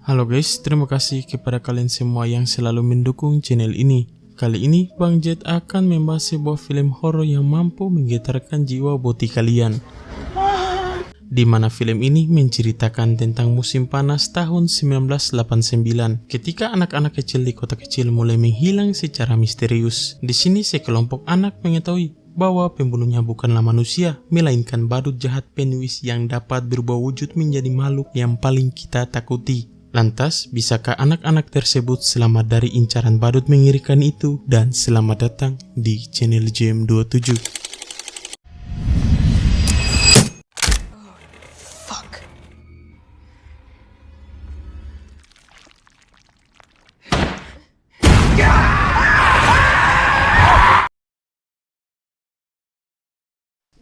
Halo guys, terima kasih kepada kalian semua yang selalu mendukung channel ini. Kali ini Bang Jet akan membahas sebuah film horor yang mampu menggetarkan jiwa boti kalian. Di mana film ini menceritakan tentang musim panas tahun 1989 ketika anak-anak kecil di kota kecil mulai menghilang secara misterius. Di sini sekelompok anak mengetahui bahwa pembunuhnya bukanlah manusia, melainkan badut jahat Pennywise yang dapat berubah wujud menjadi makhluk yang paling kita takuti. Lantas, bisakah anak-anak tersebut selamat dari incaran badut mengerikan itu? Dan selamat datang di channel JM27.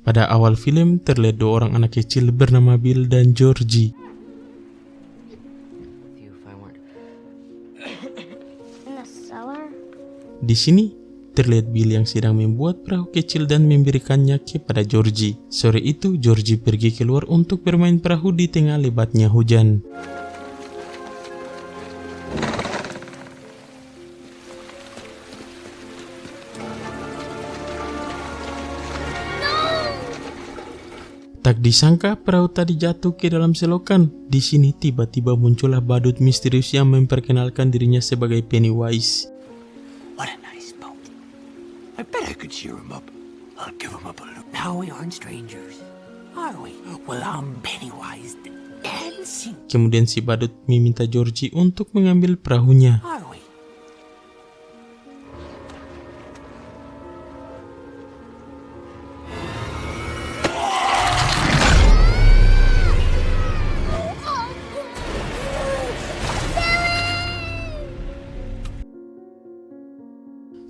Pada awal film, terlihat dua orang anak kecil bernama Bill dan Georgie. Di sini, terlihat Bill yang sedang membuat perahu kecil dan memberikannya kepada Georgie. Sore itu, Georgie pergi keluar untuk bermain perahu di tengah lebatnya hujan. Tak disangka perahu tadi jatuh ke dalam selokan. Di sini tiba-tiba muncullah badut misterius yang memperkenalkan dirinya sebagai Pennywise. What a nice boat. I bet I could cheer him up. I'll give him a balloon. Now we aren't strangers, are we? Well, I'm Pennywise the dancing. Kemudian si badut meminta Georgie untuk mengambil perahunya. Are we?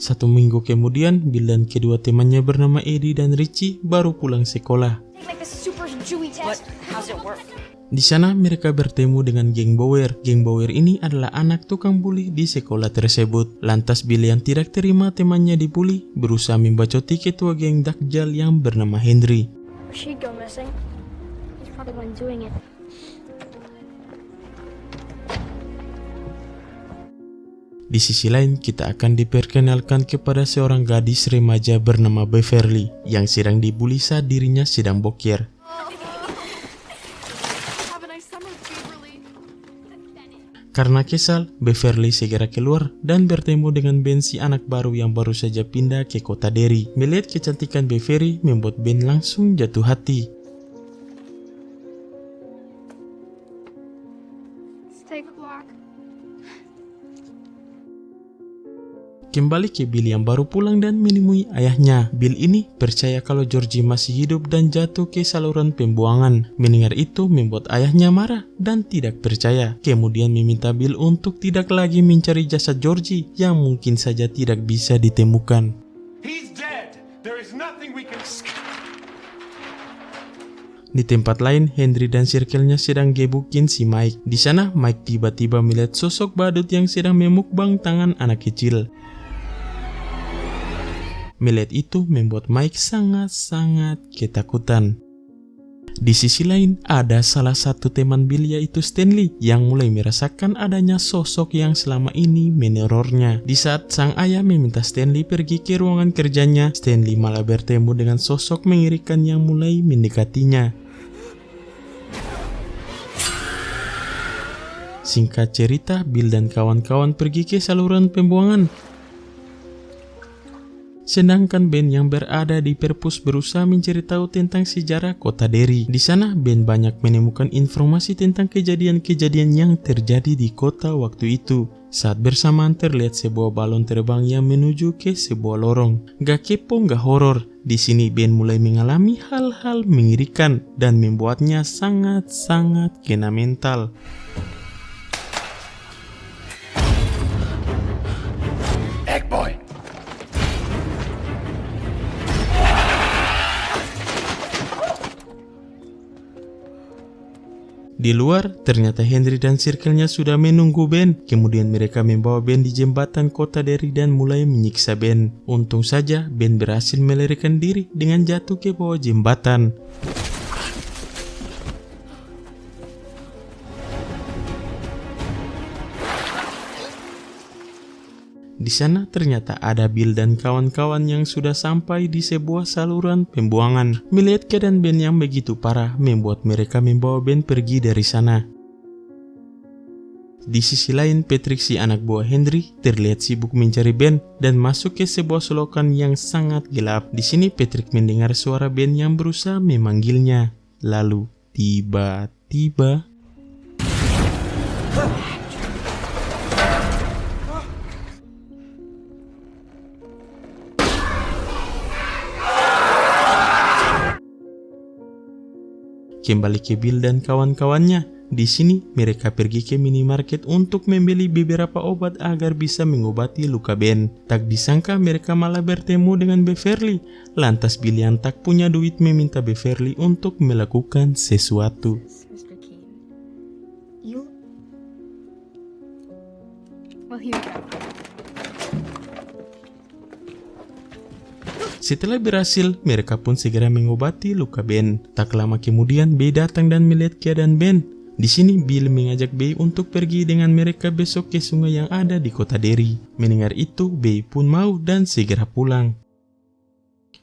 Satu minggu kemudian, Bill dan kedua temannya bernama Eddie dan Richie baru pulang sekolah. Di sana mereka bertemu dengan geng Bauer. Geng Bauer ini adalah anak tukang bully di sekolah tersebut. Lantas Bill yang tidak terima temannya dibully berusaha membacoti ketua geng Dakjal yang bernama Henry. Di sisi lain, kita akan diperkenalkan kepada seorang gadis remaja bernama Beverly yang sedang dibully saat dirinya sedang boker. Karena kesal, Beverly segera keluar dan bertemu dengan Ben, si anak baru yang baru saja pindah ke kota Derry. Melihat kecantikan Beverly membuat Ben langsung jatuh hati. Kembali ke Bill yang baru pulang dan menemui ayahnya. Bill ini percaya kalau Georgie masih hidup dan jatuh ke saluran pembuangan. Mendengar itu membuat ayahnya marah dan tidak percaya. Kemudian meminta Bill untuk tidak lagi mencari jasad Georgie yang mungkin saja tidak bisa ditemukan. Di tempat lain, Henry dan circle-nya sedang gebukin si Mike. Di sana, Mike tiba-tiba melihat sosok badut yang sedang memukbang tangan anak kecil. Melihat itu membuat Mike sangat-sangat ketakutan. Di sisi lain, ada salah satu teman Bill yaitu Stanley yang mulai merasakan adanya sosok yang selama ini menerornya. Di saat sang ayah meminta Stanley pergi ke ruangan kerjanya, Stanley malah bertemu dengan sosok mengerikan yang mulai mendekatinya. Singkat cerita, Bill dan kawan-kawan pergi ke saluran pembuangan. Sedangkan Ben yang berada di perpus berusaha mencari tahu tentang sejarah kota Derry. Di sana, Ben banyak menemukan informasi tentang kejadian-kejadian yang terjadi di kota waktu itu. Saat bersamaan terlihat sebuah balon terbang yang menuju ke sebuah lorong. Gak kepo, gak horor. Di sini Ben mulai mengalami hal-hal mengerikan dan membuatnya sangat-sangat kena mental. Di luar, ternyata Henry dan circle-nya sudah menunggu Ben. Kemudian mereka membawa Ben di jembatan kota Derry dan mulai menyiksa Ben. Untung saja Ben berhasil melarikan diri dengan jatuh ke bawah jembatan. Di sana ternyata ada Bill dan kawan-kawan yang sudah sampai di sebuah saluran pembuangan. Melihat keadaan Ben yang begitu parah membuat mereka membawa Ben pergi dari sana. Di sisi lain, Patrick si anak buah Henry terlihat sibuk mencari Ben dan masuk ke sebuah selokan yang sangat gelap. Di sini Patrick mendengar suara Ben yang berusaha memanggilnya. Lalu tiba-tiba kembali ke Bill dan kawan-kawannya. Di sini mereka pergi ke minimarket untuk membeli beberapa obat agar bisa mengobati luka Ben. Tak disangka mereka malah bertemu dengan Beverly. Lantas Bill yang tak punya duit meminta Beverly untuk melakukan sesuatu. Mr. Keene. Well, here we go. Setelah berhasil, mereka pun segera mengobati luka Ben. Tak lama kemudian, Bey datang dan melihat keadaan Ben. Di sini Bill mengajak Bey untuk pergi dengan mereka besok ke sungai yang ada di kota Derry. Mendengar itu, Bey pun mau dan segera pulang.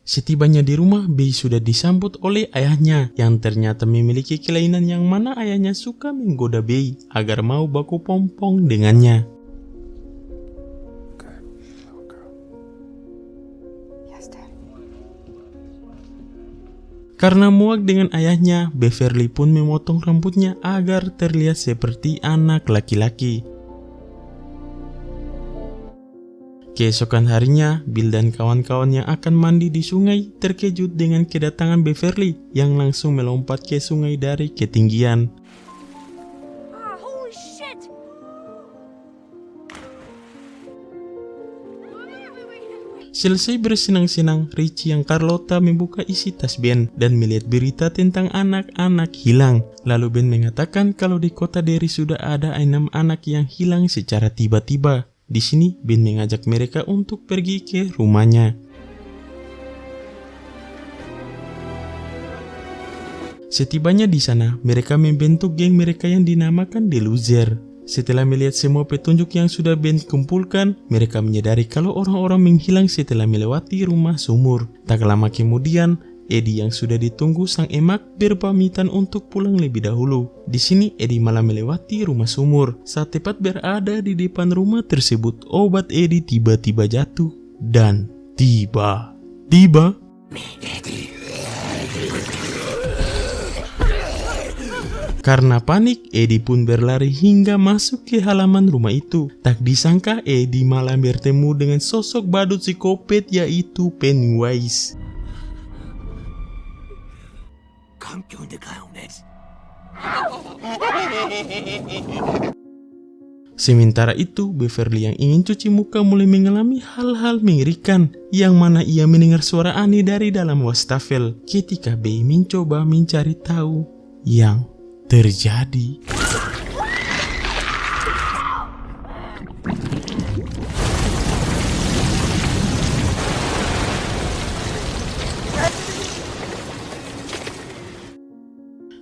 Setibanya di rumah, Bey sudah disambut oleh ayahnya yang ternyata memiliki kelainan yang mana ayahnya suka menggoda Bey agar mau baku pompong dengannya. Karena muak dengan ayahnya, Beverly pun memotong rambutnya agar terlihat seperti anak laki-laki. Keesokan harinya, Bill dan kawan-kawan yang akan mandi di sungai terkejut dengan kedatangan Beverly yang langsung melompat ke sungai dari ketinggian. Holy shit! Selesai bersenang-senang, Richie yang Carlota membuka isi tas Ben dan melihat berita tentang anak-anak hilang. Lalu Ben mengatakan kalau di kota Derry sudah ada 6 anak yang hilang secara tiba-tiba. Di sini Ben mengajak mereka untuk pergi ke rumahnya. Setibanya di sana, mereka membentuk geng mereka yang dinamakan The Loser. Setelah melihat semua petunjuk yang sudah Ben kumpulkan, mereka menyadari kalau orang-orang menghilang setelah melewati rumah sumur. Tak lama kemudian, Eddie yang sudah ditunggu sang emak berpamitan untuk pulang lebih dahulu. Di sini Eddie malah melewati rumah sumur. Saat tepat berada di depan rumah tersebut, obat Eddie tiba-tiba jatuh dan tiba-tiba karena panik, Eddie pun berlari hingga masuk ke halaman rumah itu. Tak disangka Eddie malah bertemu dengan sosok badut psikopat yaitu Pennywise. Come join the clownets. Sementara itu, Beverly yang ingin cuci muka mulai mengalami hal-hal mengerikan, yang mana ia mendengar suara aneh dari dalam wastafel. Ketika Bey mencoba mencari tahu yang terjadi.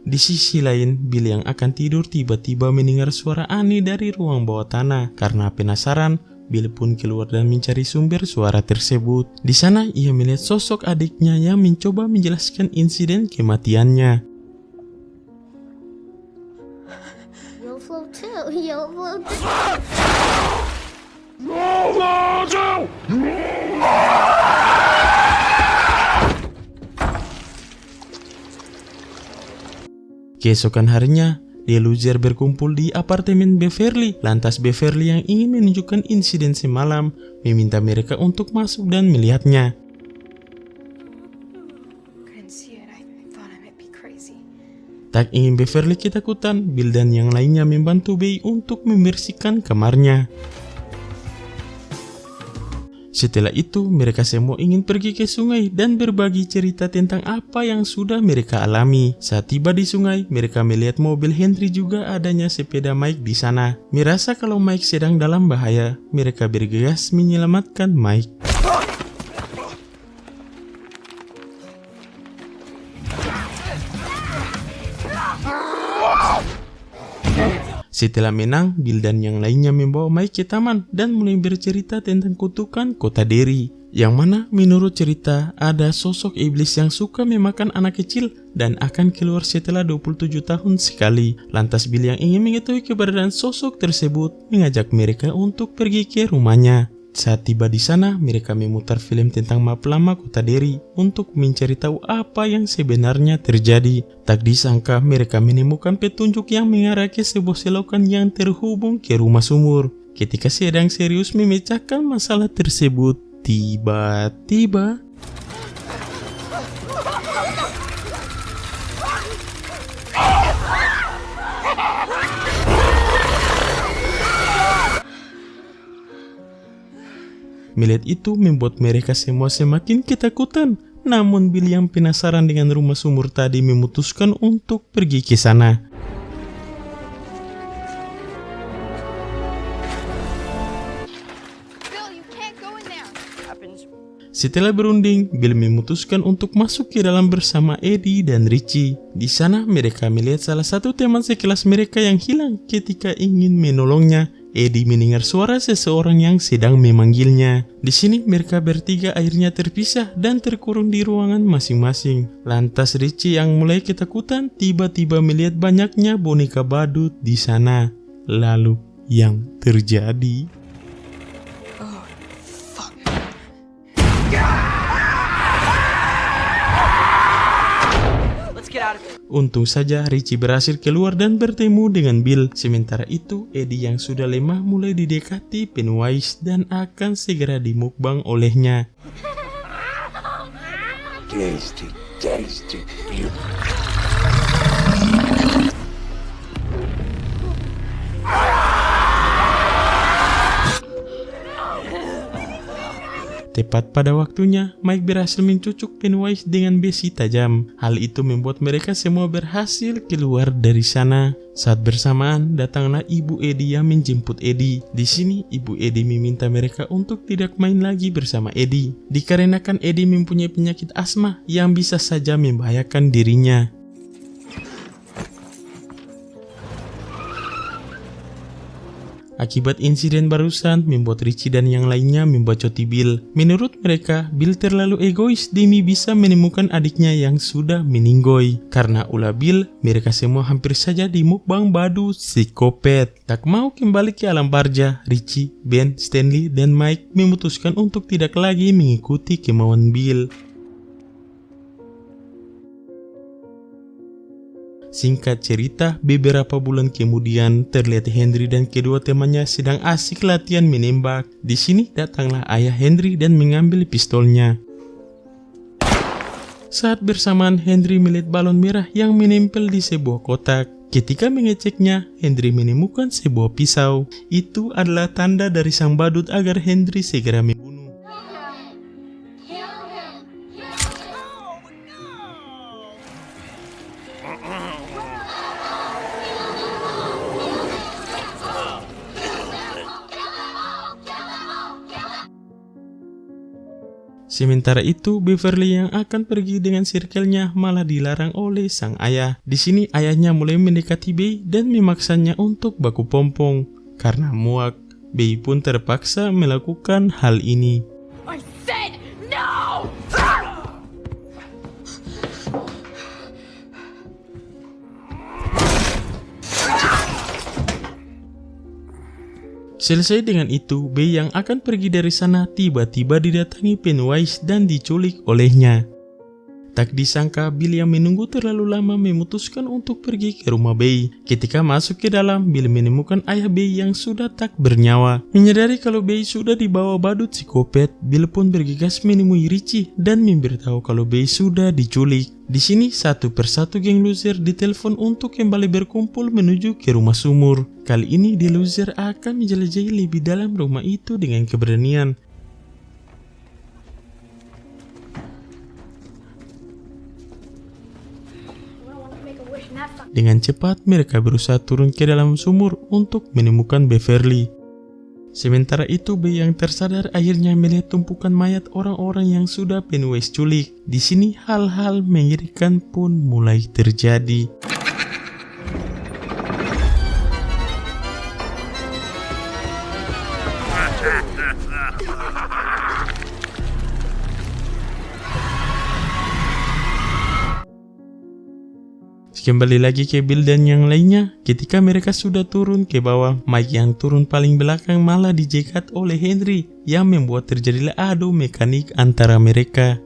Di sisi lain, Bill yang akan tidur tiba-tiba mendengar suara aneh dari ruang bawah tanah. Karena penasaran, Bill pun keluar dan mencari sumber suara tersebut. Di sana, ia melihat sosok adiknya yang mencoba menjelaskan insiden kematiannya. Keesokan harinya, The Loser berkumpul di apartemen Beverly. Lantas Beverly yang ingin menunjukkan insiden semalam meminta mereka untuk masuk dan melihatnya. Tak ingin Beverly ketakutan, Bill dan yang lainnya membantu Bey untuk membersihkan kamarnya. Setelah itu, mereka semua ingin pergi ke sungai dan berbagi cerita tentang apa yang sudah mereka alami. Saat tiba di sungai, mereka melihat mobil Henry juga adanya sepeda Mike di sana. Merasa kalau Mike sedang dalam bahaya, mereka bergegas menyelamatkan Mike. Setelah menang, Bill dan yang lainnya membawa Mike ke taman dan mulai bercerita tentang kutukan kota Derry. Yang mana menurut cerita ada sosok iblis yang suka memakan anak kecil dan akan keluar setelah 27 tahun sekali. Lantas Bill yang ingin mengetahui keberadaan sosok tersebut mengajak mereka untuk pergi ke rumahnya. Saat tiba di sana, mereka memutar film tentang map lama kota Derry untuk mencari tahu apa yang sebenarnya terjadi. Tak disangka mereka menemukan petunjuk yang mengarah ke sebuah selokan yang terhubung ke rumah sumur. Ketika sedang serius memecahkan masalah tersebut, tiba-tiba melihat itu membuat mereka semua semakin ketakutan. Namun Bill yang penasaran dengan rumah sumur tadi memutuskan untuk pergi ke sana. Setelah berunding, Bill memutuskan untuk masuk ke dalam bersama Eddie dan Richie. Di sana mereka melihat salah satu teman sekelas mereka yang hilang. Ketika ingin menolongnya, Eddie mendengar suara seseorang yang sedang memanggilnya. Di sini mereka bertiga akhirnya terpisah dan terkurung di ruangan masing-masing. Lantas Richie yang mulai ketakutan tiba-tiba melihat banyaknya boneka badut di sana. Lalu yang terjadi? Untung saja Richie berhasil keluar dan bertemu dengan Bill. Sementara itu, Eddie yang sudah lemah mulai didekati Pennywise dan akan segera dimukbang olehnya. Tasty, tasty, Tepat pada waktunya, Mike berhasil mencucuk Pennywise dengan besi tajam. Hal itu membuat mereka semua berhasil keluar dari sana. Saat bersamaan, datanglah ibu Eddie yang menjemput Eddie. Di sini, ibu Eddie meminta mereka untuk tidak main lagi bersama Eddie, dikarenakan Eddie mempunyai penyakit asma yang bisa saja membahayakan dirinya. Akibat insiden barusan membuat Richie dan yang lainnya membacoti Bill. Menurut mereka, Bill terlalu egois demi bisa menemukan adiknya yang sudah meninggoy. Karena ulah Bill, mereka semua hampir saja dimukbang badut psikopat. Tak mau kembali ke alam barja, Richie, Ben, Stanley, dan Mike memutuskan untuk tidak lagi mengikuti kemauan Bill. Singkat cerita, beberapa bulan kemudian terlihat Henry dan kedua temannya sedang asik latihan menembak. Di sini datanglah ayah Henry dan mengambil pistolnya. Saat bersamaan, Henry melihat balon merah yang menempel di sebuah kotak. Ketika mengeceknya, Henry menemukan sebuah pisau. Itu adalah tanda dari sang badut agar Henry segera membunuh. Sementara itu, Beverly yang akan pergi dengan circle-nya malah dilarang oleh sang ayah. Di sini ayahnya mulai mendekati Bey dan memaksanya untuk baku pompong. Karena muak, Bey pun terpaksa melakukan hal ini. I said no! Selesai dengan itu, Bey yang akan pergi dari sana tiba-tiba didatangi Pennywise dan diculik olehnya. Tak disangka, Bill yang menunggu terlalu lama memutuskan untuk pergi ke rumah Bey. Ketika masuk ke dalam, Bill menemukan ayah Bey yang sudah tak bernyawa. Menyadari kalau Bey sudah dibawa badut psikopat, Bill pun bergegas menemui Richie dan memberitahu kalau Bey sudah diculik. Di sini satu persatu geng loser ditelepon untuk kembali berkumpul menuju ke rumah sumur. Kali ini The Loser akan menjelajahi lebih dalam rumah itu dengan keberanian. Dengan cepat mereka berusaha turun ke dalam sumur untuk menemukan Beverly. Sementara itu, Bey yang tersadar akhirnya melihat tumpukan mayat orang-orang yang sudah Pennywise culik. Di sini hal-hal mengerikan pun mulai terjadi. Kembali lagi ke Bill dan yang lainnya. Ketika mereka sudah turun ke bawah, Mike yang turun paling belakang malah dijegat oleh Henry yang membuat terjadilah adu mekanik antara mereka.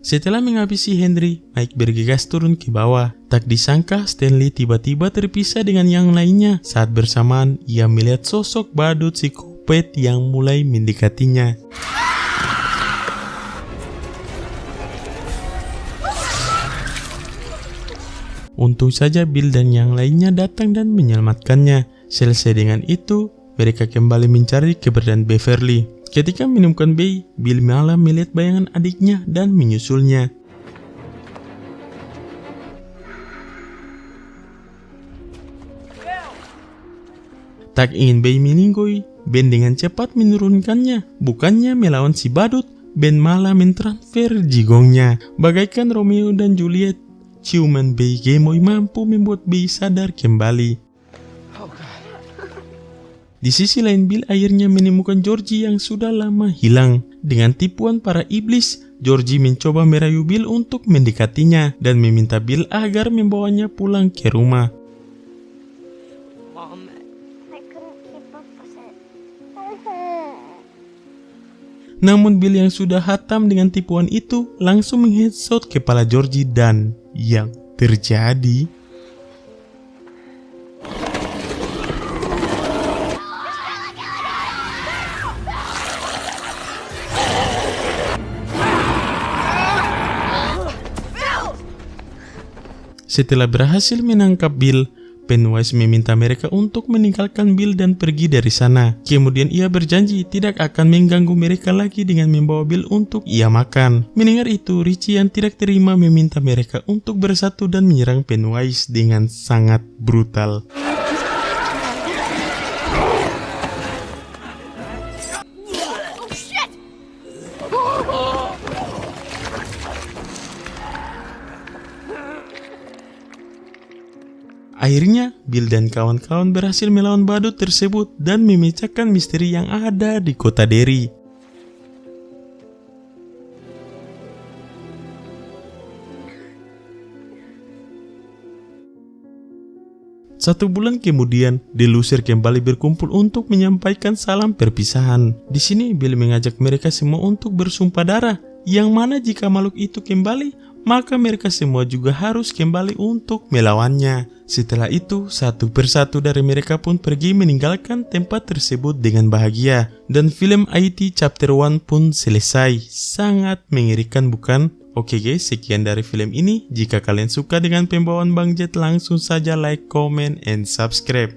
Setelah menghabisi Henry, Mike bergegas turun ke bawah. Tak disangka Stanley tiba-tiba terpisah dengan yang lainnya. Saat bersamaan, ia melihat sosok badut psikopat yang mulai mendekatinya. Untung saja Bill dan yang lainnya datang dan menyelamatkannya. Selesai dengan itu, mereka kembali mencari keberadaan Beverly. Ketika menemukan bayi, Bill malah melihat bayangan adiknya dan menyusulnya. Tak ingin bayi meninggoy, Ben dengan cepat menurunkannya. Bukannya melawan si badut, Ben malah mentransfer jigongnya. Bagaikan Romeo dan Juliet, ciuman bayi gemoy mampu membuat bayi sadar kembali. Di sisi lain, Bill akhirnya menemukan Georgie yang sudah lama hilang. Dengan tipuan para iblis, Georgie mencoba merayu Bill untuk mendekatinya dan meminta Bill agar membawanya pulang ke rumah. Mom, I couldn't keep up with it. Namun Bill yang sudah hatam dengan tipuan itu langsung mengheadshot kepala Georgie dan yang terjadi... Setelah berhasil menangkap Bill, Pennywise meminta mereka untuk meninggalkan Bill dan pergi dari sana. Kemudian ia berjanji tidak akan mengganggu mereka lagi dengan membawa Bill untuk ia makan. Mendengar itu, Richie yang tidak terima meminta mereka untuk bersatu dan menyerang Pennywise dengan sangat brutal. Akhirnya, Bill dan kawan-kawan berhasil melawan badut tersebut dan memecahkan misteri yang ada di kota Derry. Satu bulan kemudian, The Loser kembali berkumpul untuk menyampaikan salam perpisahan. Di sini, Bill mengajak mereka semua untuk bersumpah darah, yang mana jika makhluk itu kembali, maka mereka semua juga harus kembali untuk melawannya. Setelah itu, satu persatu dari mereka pun pergi meninggalkan tempat tersebut dengan bahagia. Dan film IT Chapter 1 pun selesai. Sangat mengerikan bukan? Oke guys, sekian dari film ini. Jika kalian suka dengan pembawaan Bang Jet, langsung saja like, comment, and subscribe.